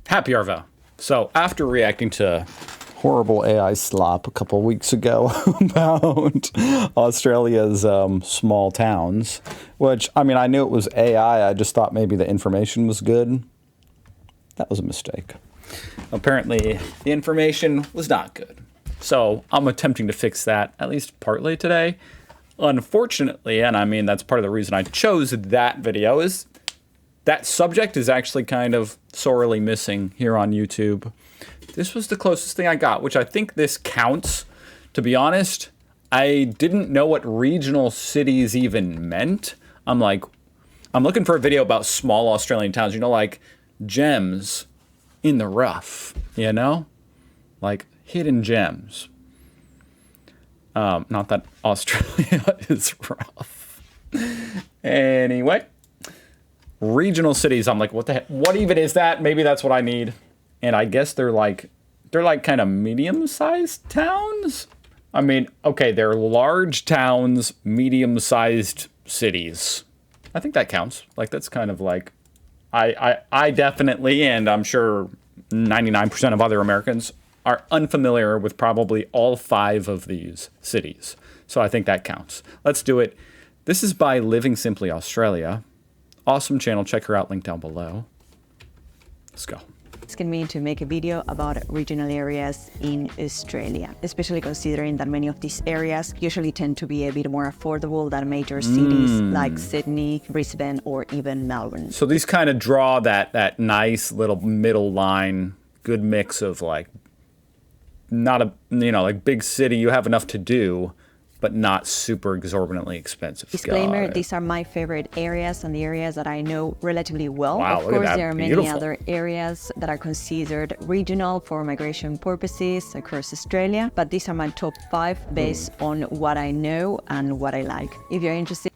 Happy Arvo. So after reacting to horrible AI slop a couple weeks ago about Australia's small towns, which, I mean, I knew it was AI. I just thought maybe the information was good. That was a mistake. Apparently the information was not good. So I'm attempting to fix that, at least partly today. Unfortunately, and I mean, that's part of the reason I chose that video, is that subject is actually kind of sorely missing here on YouTube. This was the closest thing I got, which I think this counts. To be honest, I didn't know what regional cities even meant. I'm looking for a video about small Australian towns, you know, like gems in the rough, you know? Like hidden gems. Not that Australia is rough. Anyway, regional cities. I'm like, what the heck? What even is that? Maybe that's what I need. And I guess they're like kind of medium-sized towns. I mean, okay, they're large towns, medium-sized cities. I think that counts. Like, that's kind of like, I definitely, and I'm sure 99% of other Americans are unfamiliar with probably all 5 of these cities. So I think that counts. Let's do it. This is by Living Simply Australia. Awesome channel. Check her out. Link down below. Let's go. Asking me to make a video about regional areas in Australia, especially considering that many of these areas usually tend to be a bit more affordable than major cities like Sydney, Brisbane, or even Melbourne. So these kind of draw that nice little middle line, good mix of like, not a, you know, like big city, you have enough to do, but not super exorbitantly expensive. Disclaimer, these are my favorite areas and the areas that I know relatively well. Wow, of course, there are beautiful. many other areas that are considered regional for migration purposes across Australia, but these are my top 5 based on what I know and what I like. If you're interested.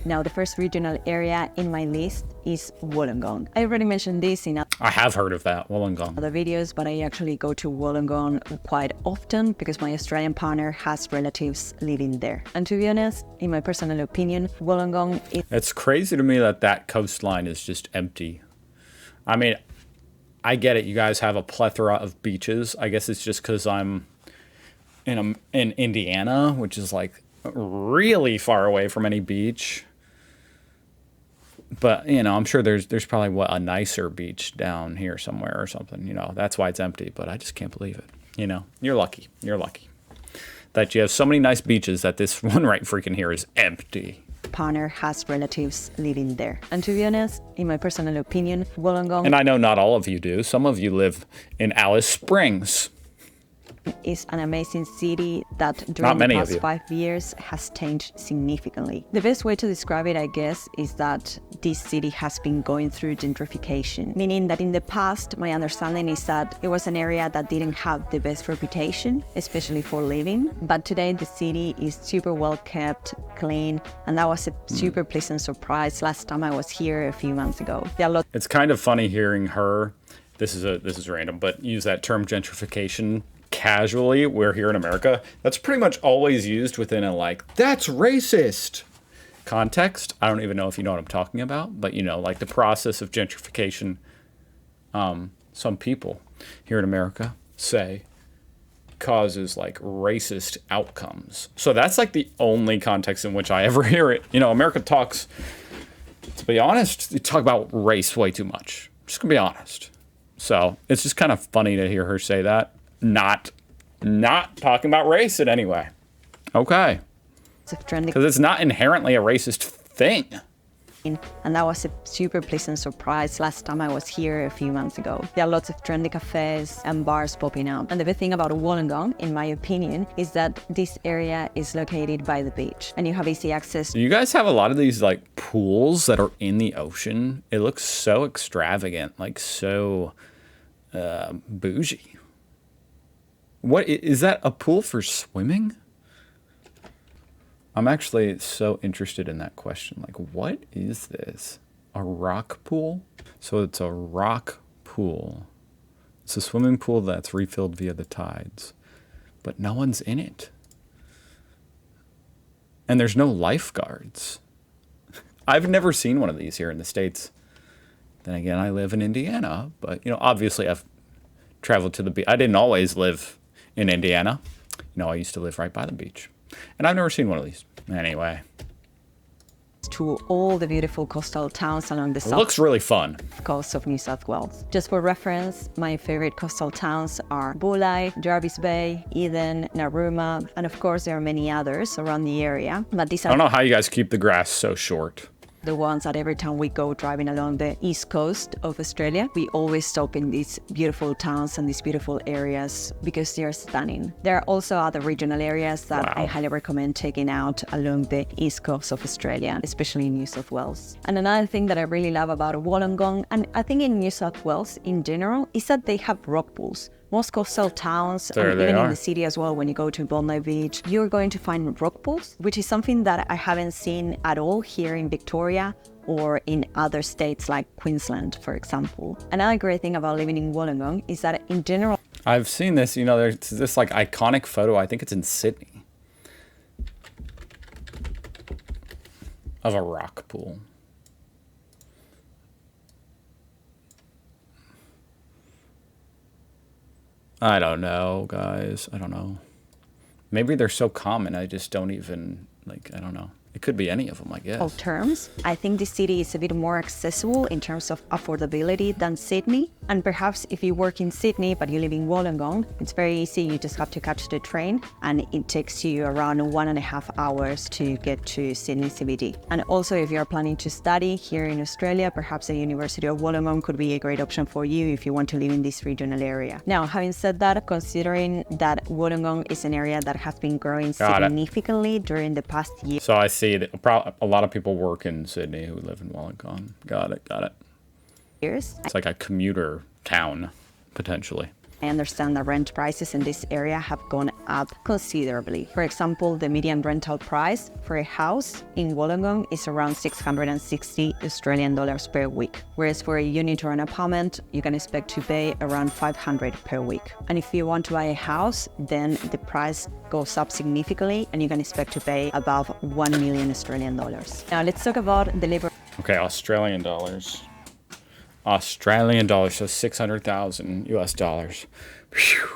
Now, the first regional area in my list is Wollongong. I already mentioned this in I have heard of that, Wollongong. other videos, but I actually go to Wollongong quite often because my Australian partner has relatives living there. And to be honest, in my personal opinion, Wollongong is... It's crazy to me that that coastline is just empty. I mean, I get it. You guys have a plethora of beaches. I guess it's just because I'm in Indiana, which is like really far away from any beach. But, you know, I'm sure there's probably a nicer beach down here somewhere or something, you know. That's why it's empty, but I just can't believe it. You know, you're lucky. You're lucky that you have so many nice beaches that this one right freaking here is empty. partner has relatives living there. And to be honest, in my personal opinion, Wollongong... And I know not all of you do. Some of you live in Alice Springs. is an amazing city that during the past 5 years has changed significantly. The best way to describe it, I guess, is that this city has been going through gentrification, meaning that in the past, my understanding is that it was an area that didn't have the best reputation, especially for living. But today, the city is super well kept, clean, and that was a super pleasant surprise last time I was here a few months ago. It's kind of funny hearing her, this is random, but use that term gentrification casually. We're here in America. That's pretty much always used within a like, that's racist context. I don't even know if you know what I'm talking about, but you know, like the process of gentrification, some people here in America say causes like racist outcomes. So that's like the only context in which I ever hear it. You know, America talks, to be honest, you talk about race way too much. Just gonna be honest. So it's just kind of funny to hear her say that. Not talking about race in any way. Okay. Because it's not inherently a racist thing. And that was a super pleasant surprise last time I was here a few months ago. There are lots of trendy cafes and bars popping up. And the best thing about Wollongong, in my opinion, is that this area is located by the beach and you have easy access. You guys have a lot of these like pools that are in the ocean. It looks so extravagant, like so bougie. What is that, a pool for swimming? I'm actually so interested in that question. Like, what is this? A rock pool? So it's a rock pool. It's a swimming pool that's refilled via the tides, but no one's in it. And there's no lifeguards. I've never seen one of these here in the States. Then again, I live in Indiana, but obviously I've traveled to the beach. I didn't always live in Indiana. I used to live right by the beach, and I've never seen one of these. Anyway, to all the beautiful coastal towns along the it looks really fun. Coast of New South Wales. Just for reference, my favorite coastal towns are Bulli, Jervis Bay, Eden, Narooma, and of course there are many others around the area. But these I are don't know how you guys keep the grass so short. the ones that every time we go driving along the east coast of Australia, we always stop in these beautiful towns and these beautiful areas because they are stunning. There are also other regional areas that I highly recommend taking out along the east coast of Australia, especially in New South Wales. And another thing that I really love about Wollongong, and I think in New South Wales in general, is that they have rock pools. Most coastal towns, and even in the city as well, when you go to Bondi Beach, you're going to find rock pools, which is something that I haven't seen at all here in Victoria or in other states like Queensland, for example. Another great thing about living in Wollongong is that in general, I've seen this, there's this like iconic photo, I think it's in Sydney, of a rock pool. I don't know, guys. I don't know. Maybe they're so common, I just don't even, I don't know. It could be any of them, I guess. terms, I think the city is a bit more accessible in terms of affordability than Sydney. And perhaps if you work in Sydney but you live in Wollongong, it's very easy. You just have to catch the train and it takes you around 1.5 hours to get to Sydney CBD. And also if you're planning to study here in Australia, perhaps the University of Wollongong could be a great option for you if you want to live in this regional area. Now, having said that, considering that Wollongong is an area that has been growing significantly during the past year. So I see that a lot of people work in Sydney who live in Wollongong. Got it. It's like a commuter town, potentially. I understand that rent prices in this area have gone up considerably. For example, the median rental price for a house in Wollongong is around 660 Australian dollars per week, whereas for a unit or an apartment, you can expect to pay around 500 per week. And if you want to buy a house, then the price goes up significantly and you can expect to pay above 1 million Australian dollars. Now let's talk about the labor. Okay, Australian dollars, so 600,000 US dollars. Whew.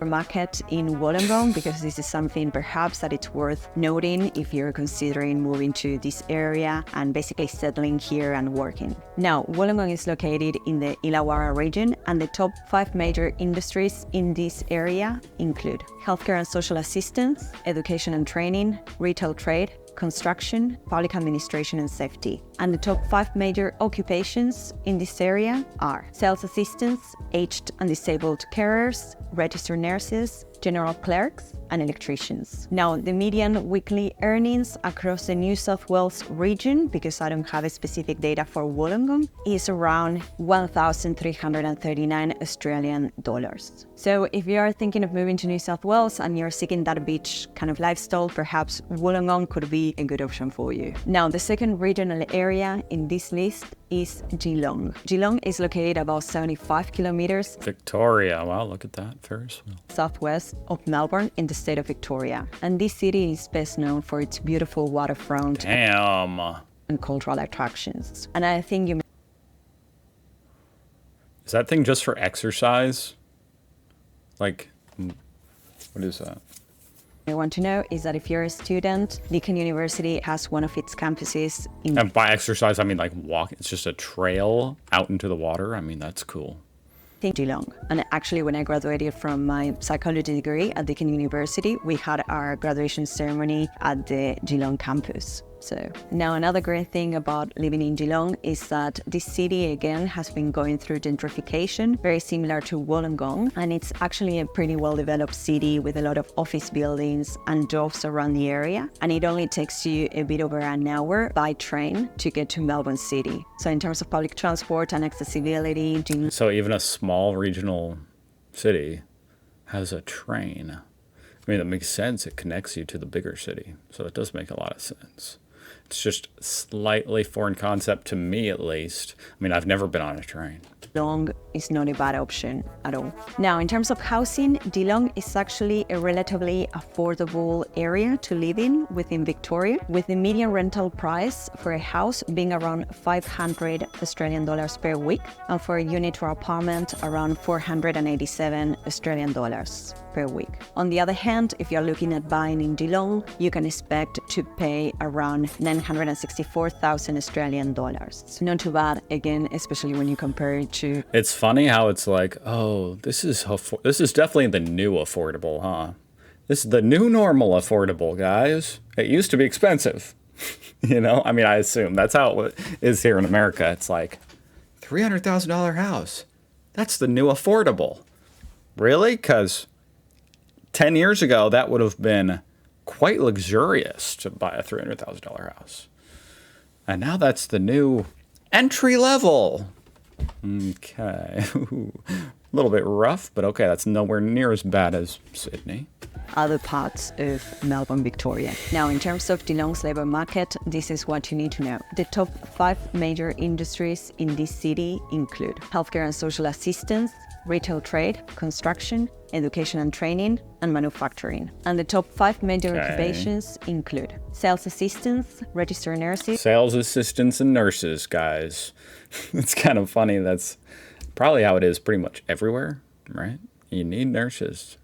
Market in Wollongong, because this is something perhaps that it's worth noting if you're considering moving to this area and basically settling here and working. Now, Wollongong is located in the Illawarra region, and the top 5 major industries in this area include healthcare and social assistance, education and training, retail trade, construction, public administration and safety. And the top 5 major occupations in this area are sales assistants, aged and disabled carers, registered nurses, general clerks, and electricians. Now, the median weekly earnings across the New South Wales region, because I don't have a specific data for Wollongong, is around 1,339 Australian dollars. So if you are thinking of moving to New South Wales and you're seeking that beach kind of lifestyle, perhaps Wollongong could be a good option for you. Now, the second regional area in this list is Geelong. Geelong is located about 75 kilometers Victoria. Wow, look at that Ferris wheel. Southwest of Melbourne in the state of Victoria. And this city is best known for its beautiful waterfront and cultural attractions. And I think you... Is that thing just for exercise? Like, what is that? I want to know is that if you're a student, Deakin University has one of its campuses in... And by exercise, I mean like walk. It's just a trail out into the water. I mean, that's cool. Geelong. And actually, when I graduated from my psychology degree at Deakin University, we had our graduation ceremony at the Geelong campus. So now another great thing about living in Geelong is that this city again has been going through gentrification, very similar to Wollongong, and it's actually a pretty well-developed city with a lot of office buildings and jobs around the area. And it only takes you a bit over an hour by train to get to Melbourne City. So in terms of public transport and accessibility, so even a small regional city has a train. I mean, that makes sense. It connects you to the bigger city. So it does make a lot of sense. It's just slightly foreign concept to me, at least. I mean, I've never been on a train. Geelong is not a bad option at all. Now, in terms of housing, Geelong is actually a relatively affordable area to live in within Victoria, with the median rental price for a house being around 500 Australian dollars per week, and for a unit or apartment around 487 Australian dollars per week. On the other hand, if you're looking at buying in Geelong, you can expect to pay around 964,000 Australian dollars. So not too bad, again, especially when you compare it to... It's funny how it's like, oh, this is definitely the new affordable, huh? This is the new normal affordable, guys. It used to be expensive. You know, I mean, I assume that's how it is here in America. It's like $300,000 house. That's the new affordable. Really? Because 10 years ago, that would have been quite luxurious to buy a $300,000 house. And now that's the new entry level. Okay. A little bit rough, but okay, that's nowhere near as bad as Sydney. Other parts of Melbourne, Victoria. Now, in terms of Geelong's labour market, this is what you need to know. The top 5 major industries in this city include healthcare and social assistance, retail trade, construction, education and training, and manufacturing. And the top 5 major occupations include sales assistants, registered nurses. Sales assistants and nurses, guys. It's kind of funny. That's probably how it is pretty much everywhere, right? You need nurses.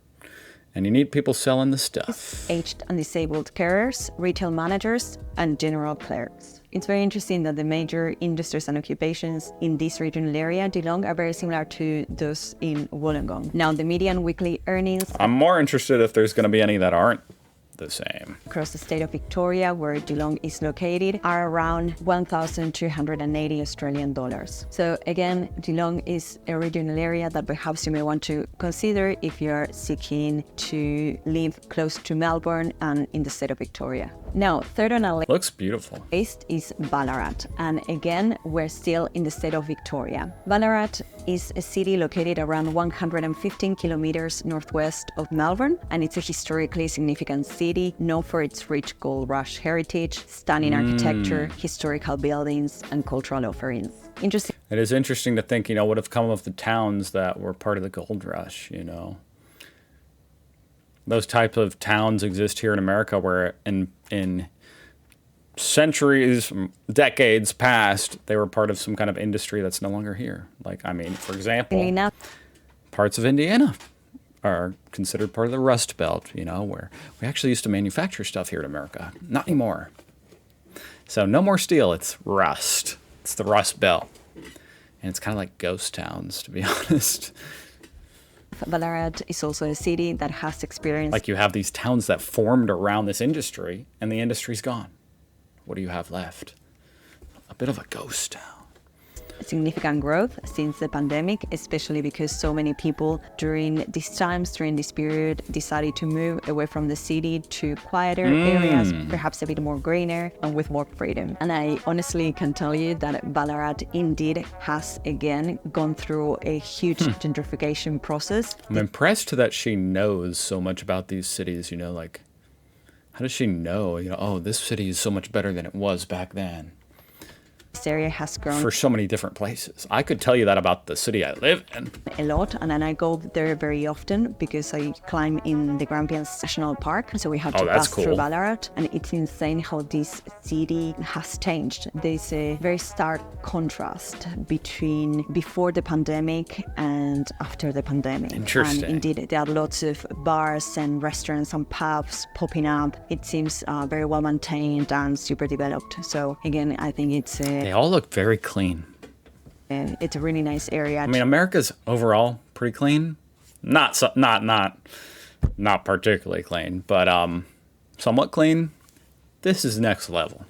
And you need people selling the stuff. Aged and disabled carers, retail managers, and general clerks. It's very interesting that the major industries and occupations in this regional area, Geelong, are very similar to those in Wollongong. Now, the median weekly earnings... I'm more interested if there's going to be any that aren't the same. Across the state of Victoria, where Geelong is located, are around 1,280 Australian dollars. So again, Geelong is a regional area that perhaps you may want to consider if you're seeking to live close to Melbourne and in the state of Victoria. Now, third on our looks beautiful list is Ballarat, and again, we're still in the state of Victoria. Ballarat is a city located around 115 kilometers northwest of Melbourne, and it's a historically significant city known for its rich gold rush heritage, stunning architecture, historical buildings, and cultural offerings. Interesting. It is interesting to think, what have come of the towns that were part of the gold rush, Those types of towns exist here in America where in centuries, decades past, they were part of some kind of industry that's no longer here. Like, for example, parts of Indiana are considered part of the Rust Belt, where we actually used to manufacture stuff here in America. Not anymore. So no more steel, it's rust. It's the Rust Belt. And it's kind of like ghost towns, to be honest. Ballarat is also a city that has experienced... Like you have these towns that formed around this industry, and the industry's gone. What do you have left? A bit of a ghost town. Significant growth since the pandemic, especially because so many people during this period, decided to move away from the city to quieter areas, perhaps a bit more greener and with more freedom. And I honestly can tell you that Ballarat indeed has again gone through a huge gentrification process. I'm impressed that she knows so much about these cities, like, how does she know, oh, this city is so much better than it was back then? This area has grown for so many different places. I could tell you that about the city I live in. A lot, and then I go there very often because I climb in the Grampians National Park, so we have to pass through Ballarat, and it's insane how this city has changed. There's a very stark contrast between before the pandemic and after the pandemic. Interesting. And indeed, there are lots of bars and restaurants and pubs popping up. It seems very well maintained and super developed. So again, I think it's they all look very clean. It's a really nice area. America's overall pretty clean. Not particularly clean, but somewhat clean. This is next level.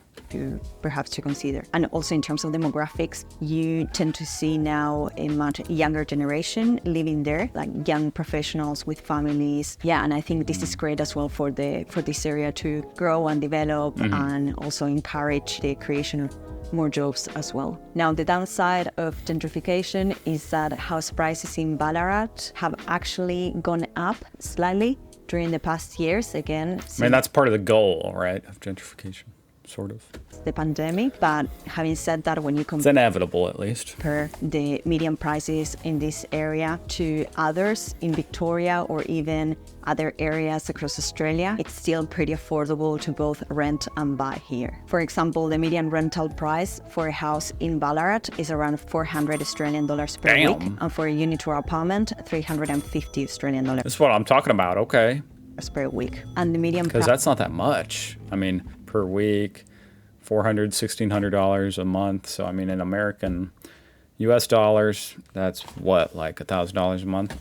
Perhaps to consider. And also in terms of demographics, you tend to see now a much younger generation living there, like young professionals with families. Yeah, and I think this is great as well for this area to grow and develop and also encourage the creation of more jobs as well. Now, the downside of gentrification is that house prices in Ballarat have actually gone up slightly during the past years. Again, that's part of the goal, right, of gentrification. sort of. The pandemic, but having said that, when you it's inevitable at least. Compare the median prices in this area to others in Victoria or even other areas across Australia, it's still pretty affordable to both rent and buy here. For example, the median rental price for a house in Ballarat is around 400 Australian dollars per week, and for a unit or apartment, 350 Australian dollars. That's what I'm talking about. Okay. Per week, and the median because that's not that much. I mean, per week. $400, $1,600 a month. So, I mean, in American US dollars, that's what, like $1,000 a month?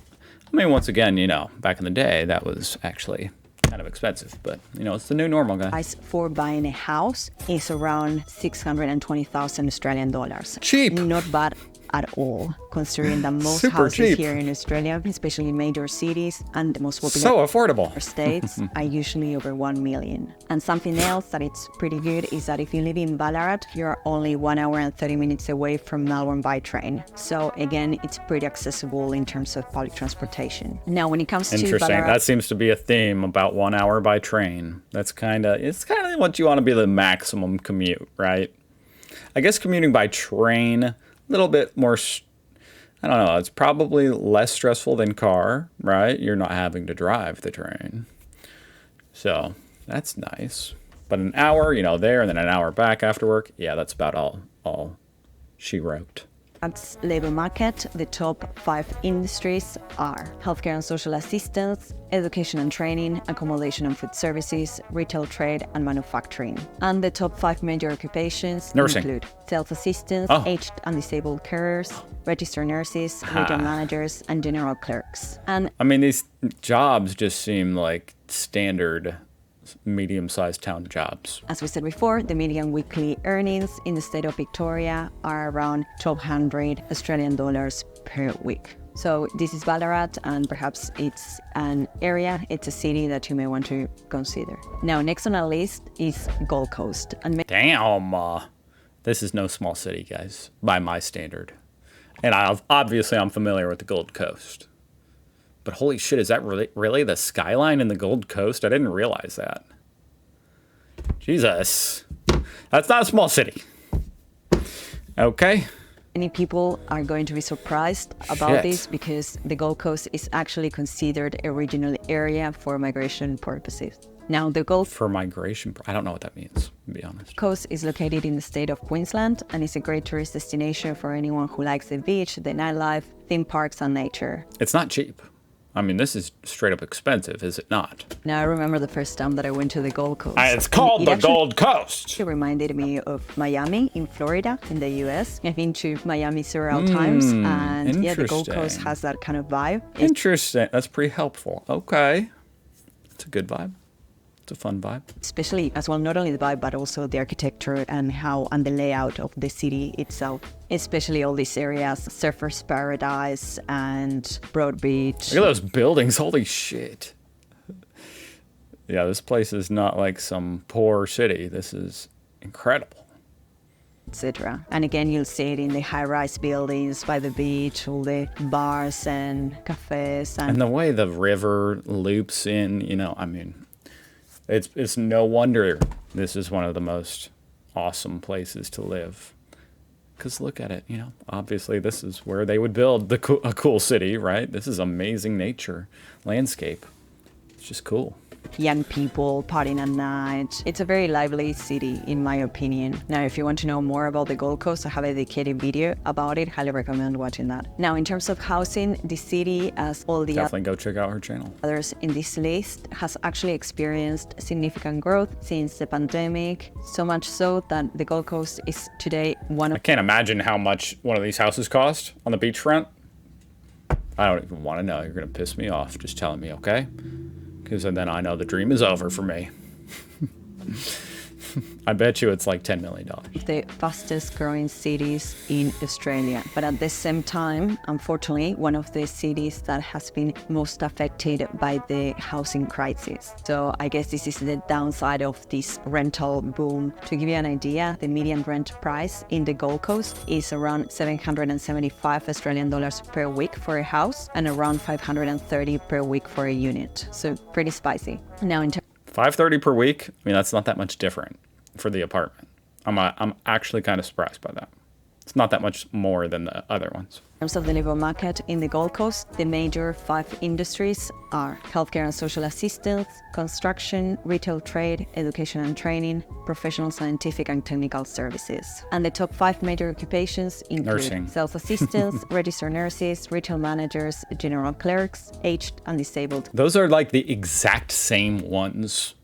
I mean, once again, you know, back in the day, that was actually kind of expensive. But, you know, it's the new normal, guys. Price for buying a house is around 620,000 Australian dollars. Cheap. Not bad at all, considering that most Super houses cheap. here in Australia, especially in major cities and the most popular so affordable states, are usually over 1 million. And something else that it's pretty good is that if you live in Ballarat, you're only 1 hour and 30 minutes away from Melbourne by train. So again, it's pretty accessible in terms of public transportation. Now, when it comes to Interesting. Ballarat, That seems to be a theme about 1 hour by train. It's kind of what you want to be the maximum commute, right? I guess commuting by train, little bit more, I don't know, it's probably less stressful than car, right? You're not having to drive the train. So that's nice. But an hour, you know, there and then an hour back after work, yeah, that's about all she wrote. At labor market, the top 5 industries are healthcare and social assistance, education and training, accommodation and food services, retail trade, and manufacturing. And the top 5 major occupations include sales assistants, aged and disabled carers, registered nurses, retail managers, and general clerks. And I mean, these jobs just seem like standard medium-sized town jobs. As we said before, the median weekly earnings in the state of Victoria are around 1,200 Australian dollars per week. So this is Ballarat, and perhaps it's an area, it's a city that you may want to consider. Now, next on our list is Gold Coast. And damn, this is no small city, guys, by my standard. And I'm familiar with the Gold Coast. But holy shit, is that really the skyline in the Gold Coast? I didn't realize that. Jesus. That's not a small city. Okay. Many people are going to be surprised about this because the Gold Coast is actually considered a regional area for migration purposes. Now, the Gold for migration, I don't know what that means, to be honest. Coast is located in the state of Queensland and is a great tourist destination for anyone who likes the beach, the nightlife, theme parks, and nature. It's not cheap. I mean, this is straight up expensive, is it not? Now, I remember the first time that I went to the Gold Coast. It's called the Gold Coast. It reminded me of Miami in Florida in the US. I've been to Miami several times, and yeah, the Gold Coast has that kind of vibe. Interesting. That's pretty helpful. Okay. It's a good vibe. It's a fun vibe. Especially as well, not only the vibe, but also the architecture and the layout of the city itself. Especially all these areas, Surfers Paradise and Broad Beach. Look at those buildings. Holy shit. Yeah, this place is not like some poor city. This is incredible. Etc. And again, you'll see it in the high-rise buildings by the beach, all the bars and cafes. And the way the river loops in, you know, I mean, it's no wonder this is one of the most awesome places to live. Because look at it, you know, obviously this is where they would build a cool city, right? This is amazing nature, landscape. It's just cool. Young people partying at night. It's a very lively city, in my opinion. Now, if you want to know more about the Gold Coast, I have a dedicated video about it. Highly recommend watching that. Now, in terms of housing, the city, as all the definitely go check out her channel. Others in this list, has actually experienced significant growth since the pandemic. So much so that the Gold Coast is today one of... I can't imagine how much one of these houses cost on the beachfront. I don't even want to know. You're going to piss me off just telling me, okay? Because then I know the dream is over for me. I bet you it's like $10 million. The fastest growing cities in Australia. But at the same time, unfortunately, one of the cities that has been most affected by the housing crisis. So I guess this is the downside of this rental boom. To give you an idea, the median rent price in the Gold Coast is around 775 Australian dollars per week for a house and around 530 per week for a unit. So pretty spicy. Now in $530 per week? I mean, that's not that much different. for the apartment. I'm actually kind of surprised by that. It's not that much more than the other ones. In terms of the labor market in the Gold Coast, the major 5 industries are healthcare and social assistance, construction, retail trade, education and training, professional scientific and technical services. And the top 5 major occupations include nursing, sales assistants, registered nurses, retail managers, general clerks, aged and disabled. Those are like the exact same ones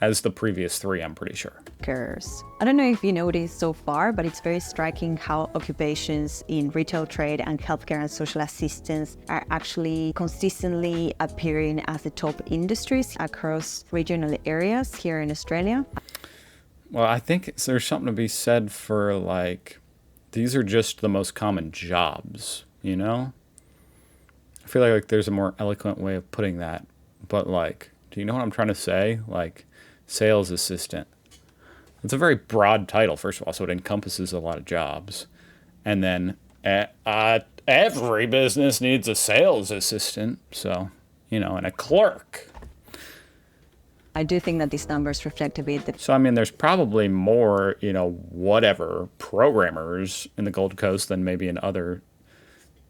as the previous 3, I'm pretty sure. I don't know if you noticed so far, but it's very striking how occupations in retail trade and healthcare and social assistance are actually consistently appearing as the top industries across regional areas here in Australia. Well, I think there's something to be said for like, these are just the most common jobs, you know? I feel like there's a more eloquent way of putting that, but like, do you know what I'm trying to say? Like, sales assistant. It's a very broad title, first of all, so it encompasses a lot of jobs. And then every business needs a sales assistant, so, you know, and a clerk. I do think that these numbers reflect a bit. So, I mean, there's probably more, you know, whatever, programmers in the Gold Coast than maybe in the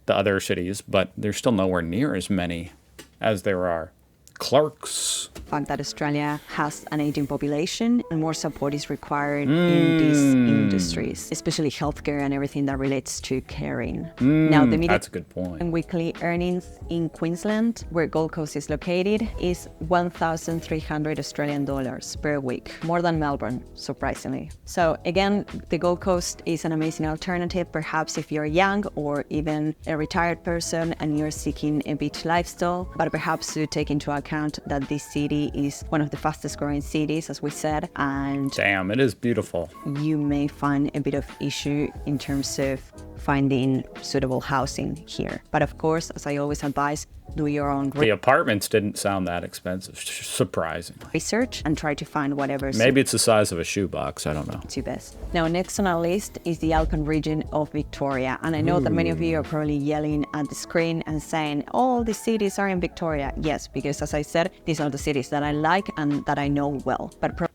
other cities, but there's still nowhere near as many as there are clerks. The fact that Australia has an aging population and more support is required in these industries, especially healthcare and everything that relates to caring. Now, the median that's a good point. weekly earnings in Queensland, where Gold Coast is located, is 1,300 Australian dollars per week, more than Melbourne, surprisingly. So again, the Gold Coast is an amazing alternative, perhaps if you're young or even a retired person and you're seeking a beach lifestyle, but perhaps to take into account that this city is one of the fastest growing cities, as we said, and damn, it is beautiful. You may find a bit of issue in terms of finding suitable housing here. But of course, as I always advise, do your own The apartments didn't sound that expensive, surprisingly. research and try to find whatever Maybe it's the size of a shoebox, I don't know. suits you best. Now, next on our list is the Alpine region of Victoria. And I know that many of you are probably yelling at the screen and saying, all these cities are in Victoria. Yes, because as I said, these are the cities that I like and that I know well. But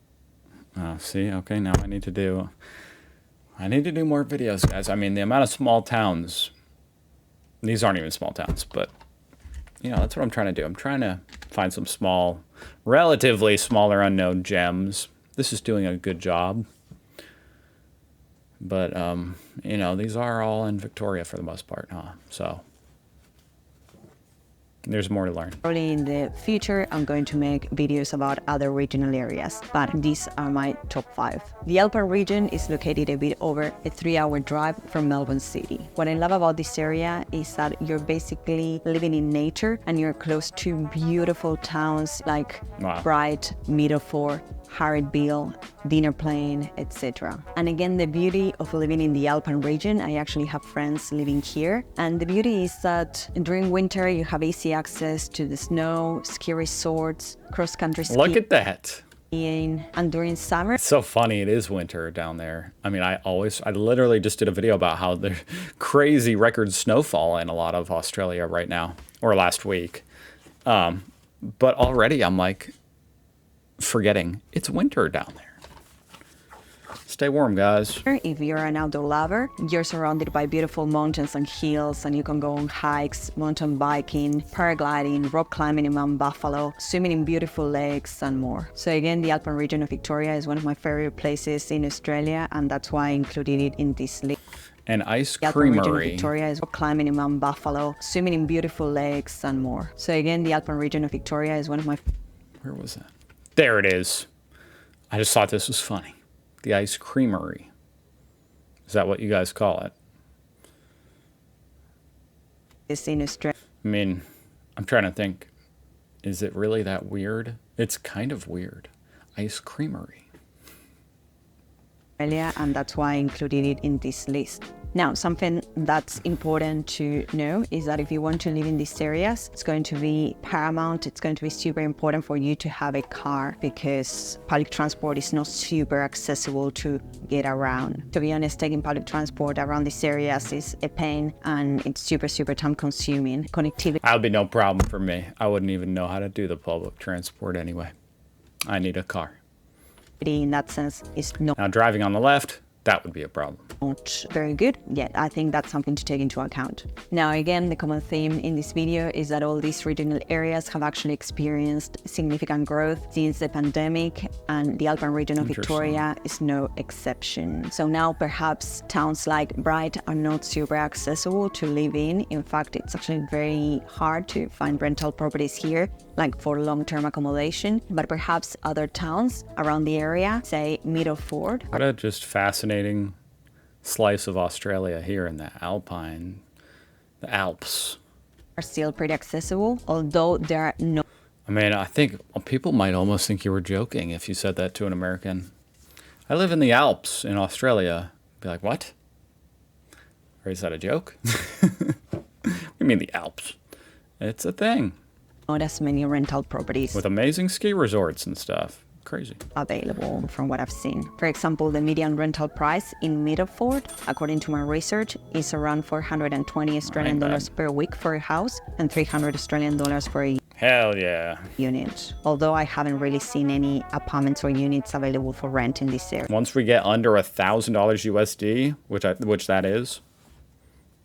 See, okay, now I need to do more videos, guys. I mean, the amount of small towns, these aren't even small towns, but, you know, that's what I'm trying to do. I'm trying to find some small, relatively smaller unknown gems. This is doing a good job. But, you know, these are all in Victoria for the most part, huh? So, there's more to learn. probably in the future, I'm going to make videos about other regional areas, but these are my top 5. The Alpine region is located a bit over a 3-hour drive from Melbourne City. What I love about this area is that you're basically living in nature and you're close to beautiful towns like Bright, Meadowford, Harrietville, Dinner Plain, etc. And again, the beauty of living in the Alpine region, I actually have friends living here. And the beauty is that during winter, you have easy access to the snow, ski resorts, cross-country skiing. Look at that. And during summer, It's so funny. It is winter down there. I mean, I literally just did a video about how there's crazy record snowfall in a lot of Australia right now, or last week. But already I'm like, forgetting it's winter down there. Stay warm, guys. if you're an outdoor lover, you're surrounded by beautiful mountains and hills, and you can go on hikes, mountain biking, paragliding, rock climbing in Mount Buffalo, swimming in beautiful lakes, and more. So again, the Alpine region of Victoria is one of my favorite places in Australia, and that's why I included it in this list. An ice The Alpine region of creamery. Victoria is rock climbing in Mount Buffalo, swimming in beautiful lakes, and more. So again, the Alpine region of Victoria is one of my Where was that? There it is. I just thought this was funny. The ice creamery. Is that what you guys call it? favorites in Australia. I mean, I'm trying to think. Is it really that weird? It's kind of weird. Ice creamery. And that's why I included it in this list. Now, something that's important to know is that if you want to live in these areas, it's going to be paramount. It's going to be super important for you to have a car because public transport is not super accessible to get around. To be honest, taking public transport around these areas is a pain and it's super, super time consuming. Connectivity That would be no problem for me. I wouldn't even know how to do the public transport anyway. I need a car. connectivity in that sense is not Now, driving on the left, that would be a problem. Very good, yet I think that's something to take into account. Now again, the common theme in this video is that all these regional areas have actually experienced significant growth since the pandemic, and the Alpine region of Victoria is no exception. So now perhaps towns like Bright are not super accessible to live in. In fact, it's actually very hard to find rental properties here, like for long-term accommodation, but perhaps other towns around the area, say Middelford. What a just fascinating slice of Australia here in the Alps. Are still pretty accessible, although there are no... I mean, I think people might almost think you were joking if you said that to an American. I live in the Alps in Australia. Be like, what? Or is that a joke? We mean the Alps. It's a thing. Not as many rental properties with amazing ski resorts and stuff. Crazy. Available from what I've seen. For example, the median rental price in Middelford, according to my research, is around 420 Australian dollars per week for a house and 300 Australian dollars for a hell yeah unit. Although I haven't really seen any apartments or units available for rent in this area. Once we get under $1,000 USD, which that is,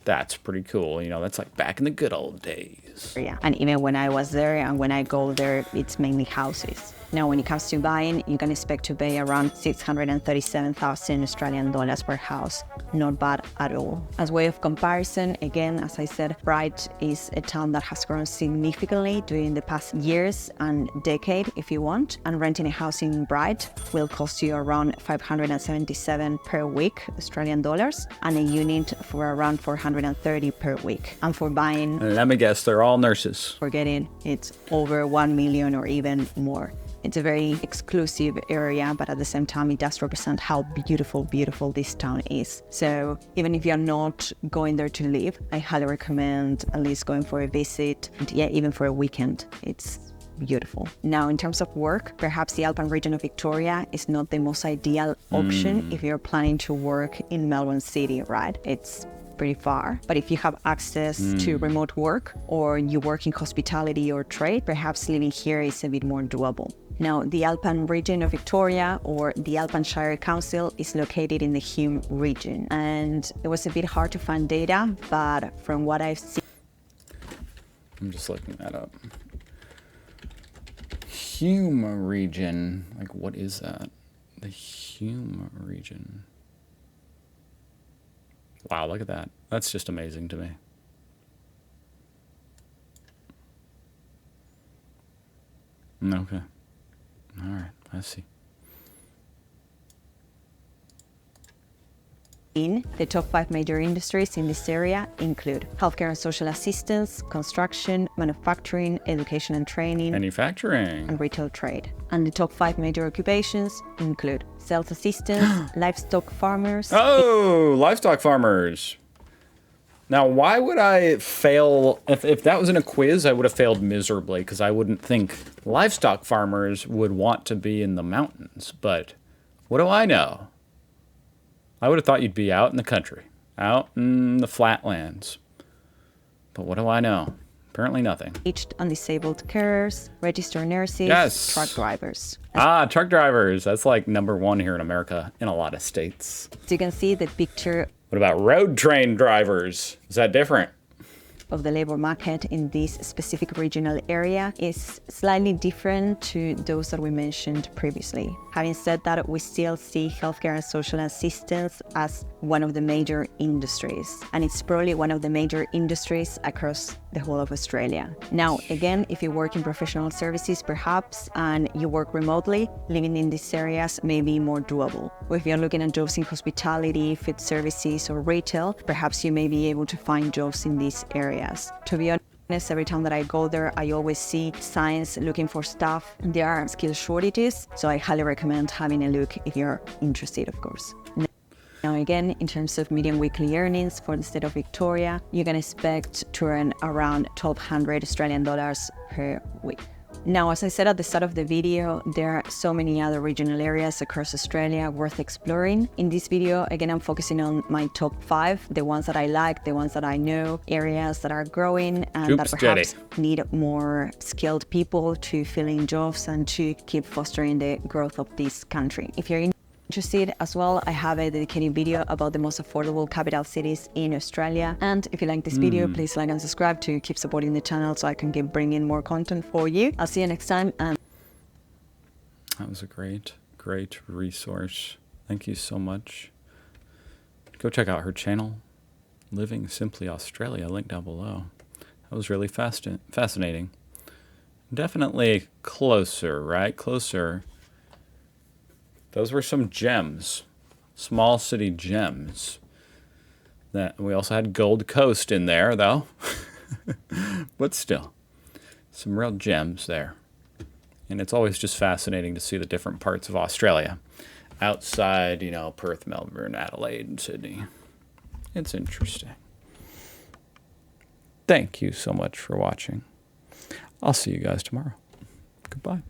that's pretty cool. You know, that's like back in the good old days. Yeah, and even when I was there and when I go there, it's mainly houses. Now, when it comes to buying, you can expect to pay around 637,000 Australian dollars per house. Not bad at all. As way of comparison, again, as I said, Bright is a town that has grown significantly during the past years and decade, if you want. And renting a house in Bright will cost you around 577 per week Australian dollars, and a unit for around 430 per week. And for buying, let me guess, they're all nurses. Forget it, it's over 1 million or even more. It's a very exclusive area, but at the same time, it does represent how beautiful this town is. So even if you're not going there to live, I highly recommend at least going for a visit. And yeah, even for a weekend, it's beautiful. Now, in terms of work, perhaps the Alpine region of Victoria is not the most ideal option if you're planning to work in Melbourne City, right? It's pretty far. But if you have access to remote work, or you work in hospitality or trade, perhaps living here is a bit more doable. Now, the Alpine region of Victoria, or the Alpine Shire Council, is located in the Hume region. And it was a bit hard to find data, but from what I've seen... I'm just looking that up. Hume region. Like, what is that? The Hume region. Wow, look at that. That's just amazing to me. Okay. All right, I see. The top 5 major industries in this area include healthcare and social assistance, construction, manufacturing, education and training, and retail trade. And the top 5 major occupations include sales assistants, livestock farmers. Oh, livestock farmers. Now, why would I fail? If that was in a quiz, I would have failed miserably, because I wouldn't think livestock farmers would want to be in the mountains. But what do I know? I would have thought you'd be out in the country, out in the flatlands. But what do I know? Apparently nothing. Aged and disabled carers, registered nurses, truck drivers. Truck drivers. That's like #1 here in America in a lot of states. So you can see the picture. What about road train drivers? Is that different? Of the labor market in this specific regional area is slightly different to those that we mentioned previously. Having said that, we still see healthcare and social assistance as one of the major industries, and it's probably one of the major industries across the whole of Australia. Now, again, if you work in professional services, perhaps, and you work remotely, living in these areas may be more doable. Or if you're looking at jobs in hospitality, food services, or retail, perhaps you may be able to find jobs in these areas. To be honest, every time that I go there, I always see signs looking for staff. There are skill shortages, so I highly recommend having a look if you're interested, of course. Now again, in terms of median weekly earnings for the state of Victoria, you can expect to earn around 1,200 Australian dollars per week. Now, as I said at the start of the video, there are so many other regional areas across Australia worth exploring. In this video, again, I'm focusing on my top 5, the ones that I like, the ones that I know, areas that are growing and that perhaps need more skilled people to fill in jobs and to keep fostering the growth of this country. If you're interested as well, I have a dedicated video about the most affordable capital cities in Australia. And if you like this video, please like and subscribe to keep supporting the channel so I can keep bringing more content for you. I'll see you next time. And that was a great resource. Thank you so much. Go check out her channel, Living Simply Australia, link down below. That was really fascinating. Definitely closer, right? Closer. Those were some gems, small city gems. That we also had Gold Coast in there, though. But still, some real gems there. And it's always just fascinating to see the different parts of Australia outside, you know, Perth, Melbourne, Adelaide, and Sydney. It's interesting. Thank you so much for watching. I'll see you guys tomorrow. Goodbye.